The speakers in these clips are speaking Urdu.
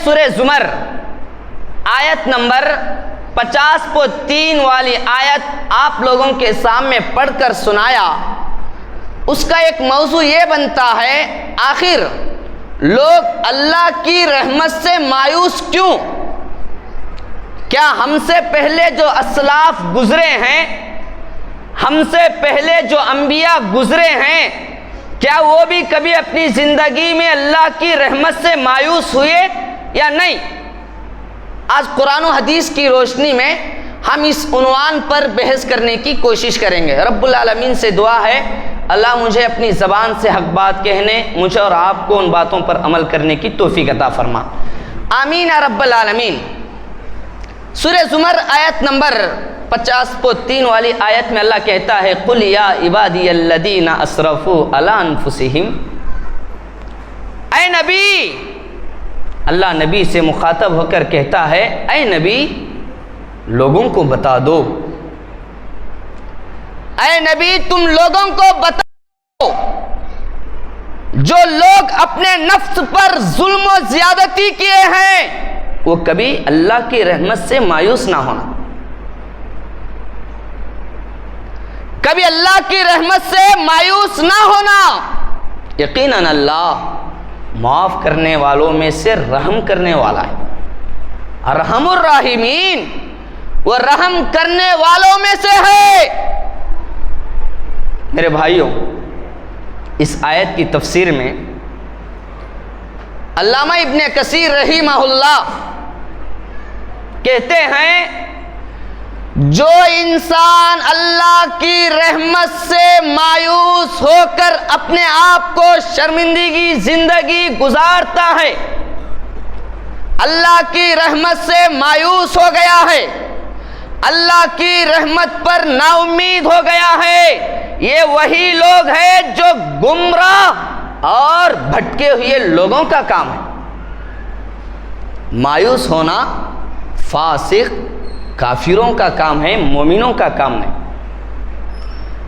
سورہ زمر آیت نمبر 50.3 والی آیت آپ لوگوں کے سامنے پڑھ کر سنایا، اس کا ایک موضوع یہ بنتا ہے آخر لوگ اللہ کی رحمت سے مایوس کیوں؟ کیا ہم سے پہلے جو اسلاف گزرے ہیں، ہم سے پہلے جو انبیاء گزرے ہیں، کیا وہ بھی کبھی اپنی زندگی میں اللہ کی رحمت سے مایوس ہوئے یا نہیں؟ آج قرآن و حدیث کی روشنی میں ہم اس عنوان پر بحث کرنے کی کوشش کریں گے۔ رب العالمین سے دعا ہے اللہ مجھے اپنی زبان سے حق بات کہنے، مجھے اور آپ کو ان باتوں پر عمل کرنے کی توفیق عطا فرما، آمین یا رب العالمین۔ سورہ زمر آیت نمبر 50.3 والی آیت میں اللہ کہتا ہے قُلْ يَا عِبَادِيَ الَّذِينَ أَسْرَفُوا عَلَىٰ أَنفُسِهِمْ، اے نبی، اللہ نبی سے مخاطب ہو کر کہتا ہے اے نبی لوگوں کو بتا دو، اے نبی تم لوگوں کو بتا دو، جو لوگ اپنے نفس پر ظلم و زیادتی کیے ہیں وہ کبھی اللہ کی رحمت سے مایوس نہ ہونا، کبھی اللہ کی رحمت سے مایوس نہ ہونا۔ یقیناً اللہ معاف کرنے والوں میں سے رحم کرنے والا ہے، ارحم الراحمین، وہ رحم کرنے والوں میں سے ہے۔ میرے بھائیوں، اس آیت کی تفسیر میں علامہ ابن کثیر رحمہ اللہ کہتے ہیں جو انسان اللہ کی رحمت سے مایوس ہو کر اپنے آپ کو شرمندگی زندگی گزارتا ہے، اللہ کی رحمت سے مایوس ہو گیا ہے، اللہ کی رحمت پر نا امید ہو گیا ہے، یہ وہی لوگ ہیں جو گمراہ اور بھٹکے ہوئے لوگوں کا کام ہے۔ مایوس ہونا فاسق کافروں کا کام ہے، مومنوں کا کام نہیں۔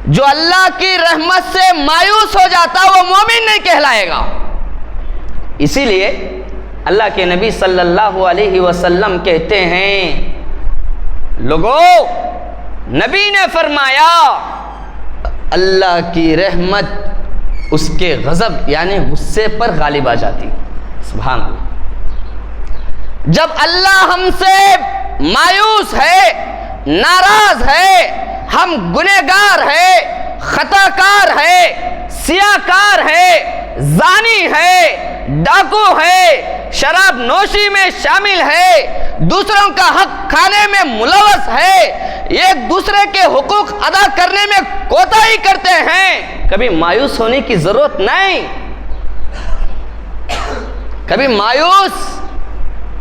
جو اللہ کی رحمت سے مایوس ہو جاتا وہ مومن نہیں کہلائے گا۔ اسی لیے اللہ کے نبی صلی اللہ علیہ وسلم کہتے ہیں لوگو، نبی نے فرمایا اللہ کی رحمت اس کے غضب یعنی غصے پر غالب آ جاتی۔ سبحان اللہ۔ جب اللہ ہم سے مایوس ہے، ناراض ہے، ہم گنہگار ہے، خطا کار ہے، سیاہ کار ہے، زانی ہے، ڈاکو ہے، شراب نوشی میں شامل ہے، دوسروں کا حق کھانے میں ملوث ہے، ایک دوسرے کے حقوق ادا کرنے میں کوتاہی کرتے ہیں، کبھی مایوس ہونے کی ضرورت نہیں، کبھی مایوس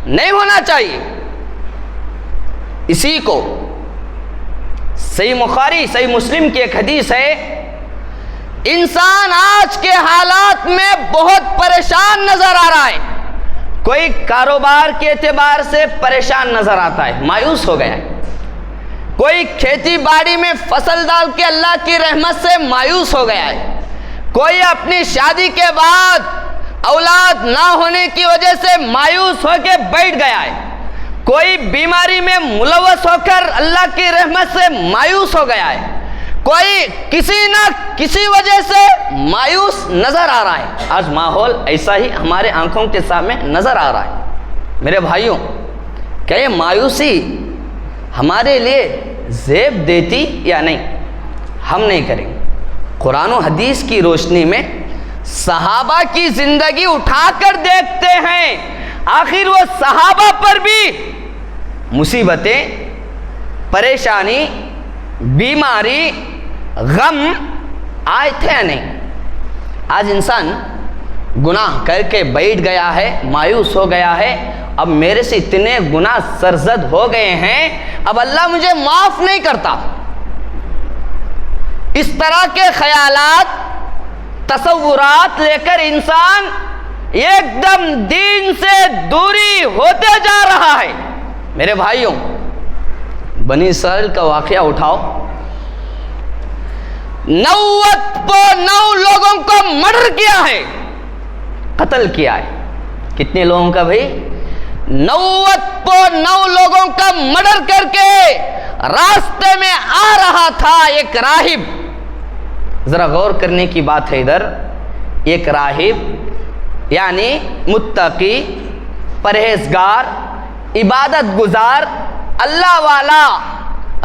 نہیں ہونا چاہیے۔ اسی کو صحیح بخاری صحیح مسلم کی ایک حدیث ہے، انسان آج کے حالات میں بہت پریشان نظر آ رہا ہے، کوئی کاروبار کے اعتبار سے پریشان نظر آتا ہے، مایوس ہو گیا ہے، کوئی کھیتی باڑی میں فصل ڈال کے اللہ کی رحمت سے مایوس ہو گیا ہے، کوئی اپنی شادی کے بعد اولاد نہ ہونے کی وجہ سے مایوس ہو کے بیٹھ گیا ہے، کوئی بیماری میں ملوث ہو کر اللہ کی رحمت سے مایوس ہو گیا ہے، کوئی کسی نہ کسی وجہ سے مایوس نظر آ رہا ہے۔ آج ماحول ایسا ہی ہمارے آنکھوں کے سامنے نظر آ رہا ہے۔ میرے بھائیوں، کیا یہ مایوسی ہمارے لیے زیب دیتی یا نہیں؟ ہم نہیں کریں گے۔ قرآن و حدیث کی روشنی میں صحابہ کی زندگی اٹھا کر دیکھتے ہیں، آخر وہ صحابہ پر بھی مصیبتیں، پریشانی، بیماری، غم آئے تھے یا نہیں؟ آج انسان گناہ کر کے بیٹھ گیا ہے، مایوس ہو گیا ہے، اب میرے سے اتنے گناہ سرزد ہو گئے ہیں، اب اللہ مجھے معاف نہیں کرتا۔ اس طرح کے خیالات، تصورات لے کر انسان ایک دم دین سے دوری ہوتے جا رہا ہے۔ میرے بھائیوں، بنی اسرائیل کا واقعہ اٹھاؤ، 99 لوگوں کو مرڈر کیا ہے، قتل کیا ہے۔ کتنے لوگوں کا بھائی؟ 9 لوگوں کا مرڈر کر کے راستے میں آ رہا تھا ایک راہب. ذرا غور کرنے کی بات ہے ادھر. ایک راہب یعنی متقی، پرہیزگار، عبادت گزار، اللہ والا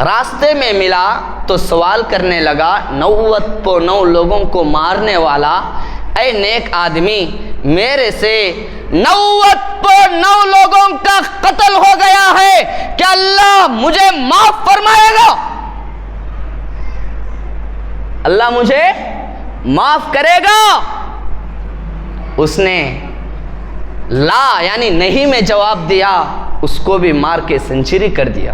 راستے میں ملا تو سوال کرنے لگا 9 لوگوں کو مارنے والا اے نیک آدمی، میرے سے 9 لوگوں کا قتل ہو گیا ہے، کیا اللہ مجھے معاف فرمائے گا؟ اللہ مجھے معاف کرے گا؟ اس نے لا یعنی نہیں میں جواب دیا. اس کو بھی مار کے سنچری کر دیا،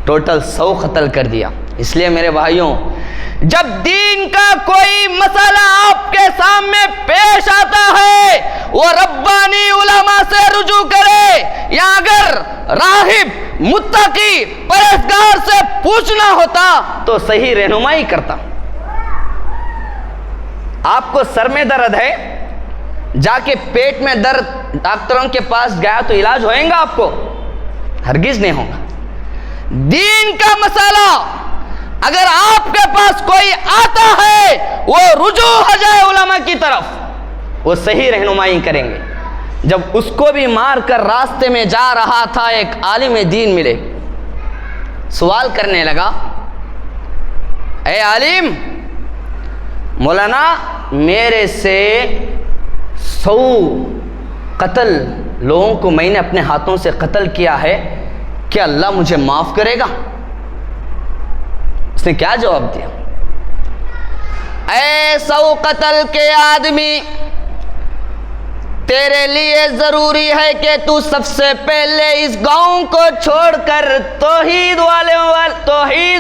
ٹوٹل 100 قتل کر دیا. اس لیے میرے بھائیوں، جب دین کا کوئی مسئلہ آپ کے سامنے پیش آتا ہے وہ ربانی علماء سے رجوع کرے، یا اگر راہب متقی پرہیزگار سے پوچھنا ہوتا تو صحیح رہنمائی کرتا. آپ کو سر میں درد ہے، جا کے پیٹ میں درد ڈاکٹروں کے پاس گیا تو علاج ہوئے گا؟ آپ کو ہرگز نہیں ہوگا. دین کا مسئلہ اگر آپ کے پاس کوئی آتا ہے وہ رجوع ہو جائے علماء کی طرف، وہ صحیح رہنمائی کریں گے. جب اس کو بھی مار کر راستے میں جا رہا تھا ایک عالم دین ملے، سوال کرنے لگا اے عالم، مولانا میرے سے 100 قتل لوگوں کو میں نے اپنے ہاتھوں سے قتل کیا ہے، کیا اللہ مجھے معاف کرے گا؟ اس نے کیا جواب دیا؟ اے 100 قتل کے آدمی، تیرے لیے ضروری ہے کہ تو سب سے پہلے اس گاؤں کو چھوڑ کر توحید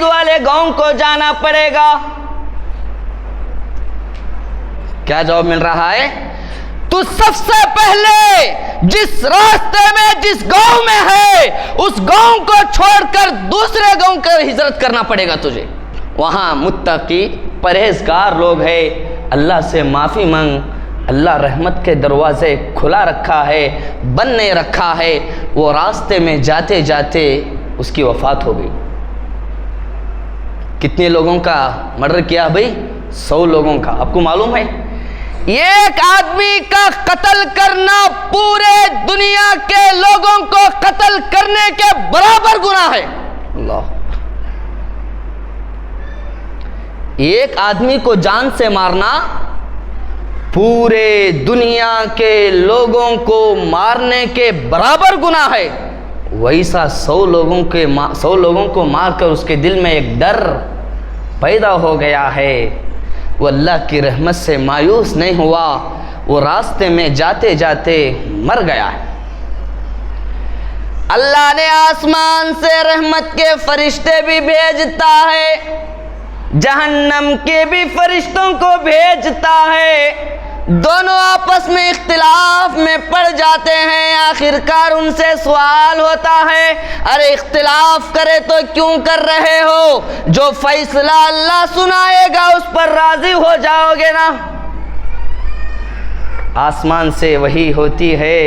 والے گاؤں کو جانا پڑے گا. کیا جواب مل رہا ہے؟ تو سب سے پہلے جس راستے میں جس گاؤں میں ہے اس گاؤں کو چھوڑ کر دوسرے گاؤں کا ہجرت کرنا پڑے گا تجھے. وہاں متقی پرہیزگار لوگ ہیں، اللہ سے معافی مانگ، اللہ رحمت کے دروازے کھلا رکھا ہے، بند نہیں رکھا ہے. وہ راستے میں جاتے جاتے اس کی وفات ہو گئی. کتنے لوگوں کا مرڈر کیا بھائی؟ 100 لوگوں کا. آپ کو معلوم ہے ایک آدمی کا قتل کرنا پورے دنیا کے لوگوں کو قتل کرنے کے برابر گناہ ہے. اللہ، ایک آدمی کو جان سے مارنا پورے دنیا کے لوگوں کو مارنے کے برابر گناہ ہے. ویسا 100 لوگوں کو مار کر اس کے دل میں ایک ڈر پیدا ہو گیا ہے. وہ اللہ کی رحمت سے مایوس نہیں ہوا، وہ راستے میں جاتے جاتے مر گیا ہے. اللہ نے آسمان سے رحمت کے فرشتے بھی بھیجتا ہے، جہنم کے بھی فرشتوں کو بھیجتا ہے. دونوں آپس میں اختلاف میں پڑ جاتے ہیں. آخرکار ان سے سوال ہوتا ہے ارے اختلاف کرے تو کیوں کر رہے ہو؟ جو فیصلہ اللہ سنائے گا اس پر راضی ہو جاؤ گے نا. آسمان سے وحی ہوتی ہے،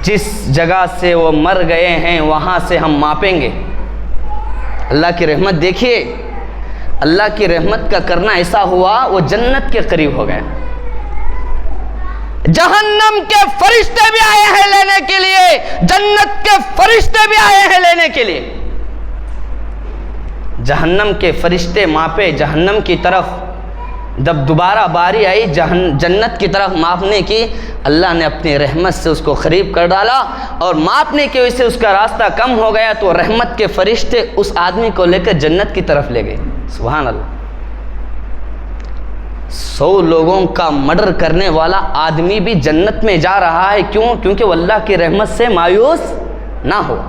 جس جگہ سے وہ مر گئے ہیں وہاں سے ہم ماپیں گے. اللہ کی رحمت دیکھیے، اللہ کی رحمت کا کرنا ایسا ہوا وہ جنت کے قریب ہو گیا. جہنم کے فرشتے بھی آئے ہیں لینے کے لیے، جنت کے فرشتے بھی آئے ہیں لینے کے لیے. جہنم کے فرشتے ماپے جہنم کی طرف، جب دوبارہ باری آئی جنت کی طرف ماپنے کی، اللہ نے اپنی رحمت سے اس کو قریب کر ڈالا اور ماپنے کی وجہ سے اس کا راستہ کم ہو گیا تو رحمت کے فرشتے اس آدمی کو لے کر جنت کی طرف لے گئے. سبحان اللہ. 100 لوگوں کا مرڈر کرنے والا آدمی بھی جنت میں جا رہا ہے. کیوں؟ کیونکہ وہ اللہ کی رحمت سے مایوس نہ ہو.